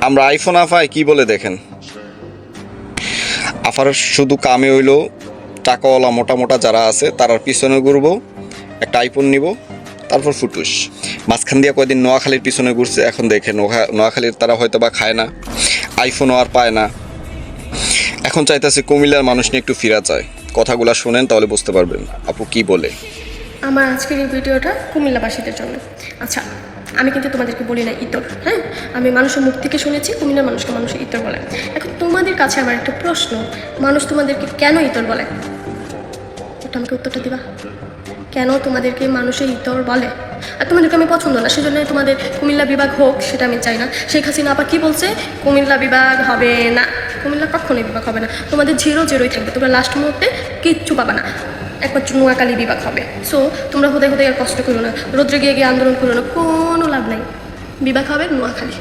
আমরা আইফোন আফায় কি বলে দেখেন, আফার শুধু কামে হইল টাকাওয়ালা মোটা মোটা যারা আছে তারার পিছনে ঘুরবো, একটা আইফোন নিব, তারপর ফুটুস। মাঝখান দিয়ে কয়দিন নোয়াখালীর পিছনে ঘুরছে, এখন দেখেন নোয়াখালীর তারা হয়তো বা খায় না, আইফোনও আর পায় না, এখন চাইতেছে কুমিল্লার মানুষ নিয়ে একটু ফিরা চায়। কথাগুলো শোনেন তাহলে বুঝতে পারবেন আপু কি বলে। আমার আজকের এই ভিডিওটা কুমিল্লাবাসীদের জন্য। আচ্ছা, আমি কিন্তু তোমাদেরকে বলি না ইতর, হ্যাঁ, আমি মানুষের মুখ থেকে শুনেছি কুমিল্লার মানুষকে মানুষের ইতর বলে। এখন তোমাদের কাছে আমার একটা প্রশ্ন, মানুষ তোমাদেরকে কেন ইতর বলে? ওটা আমাকে উত্তরটা দিবা, কেন তোমাদেরকে মানুষের ইতর বলে? আর তোমাদেরকে আমি পছন্দ না, সেজন্য তোমাদের কুমিল্লা বিভাগ হোক সেটা আমি চাই না। শেখ হাসিনা আবার কী বলছে, কুমিল্লা বিভাগ হবে না, কুমিল্লা কখনোই বিভাগ হবে না, তোমাদের 0-0 থাকবে, তোমরা লাস্ট মুহূর্তে কিচ্ছু পাবা না, একমাত্র নোয়াখালী বিভাগ হবে। সো তোমরা হোদায় হোদায় আর কষ্ট করো না, রৌদ্রে গিয়ে গিয়ে আন্দোলন করো না, কোনো লাভ নাই, বিভাগ হবে নোয়াখালী।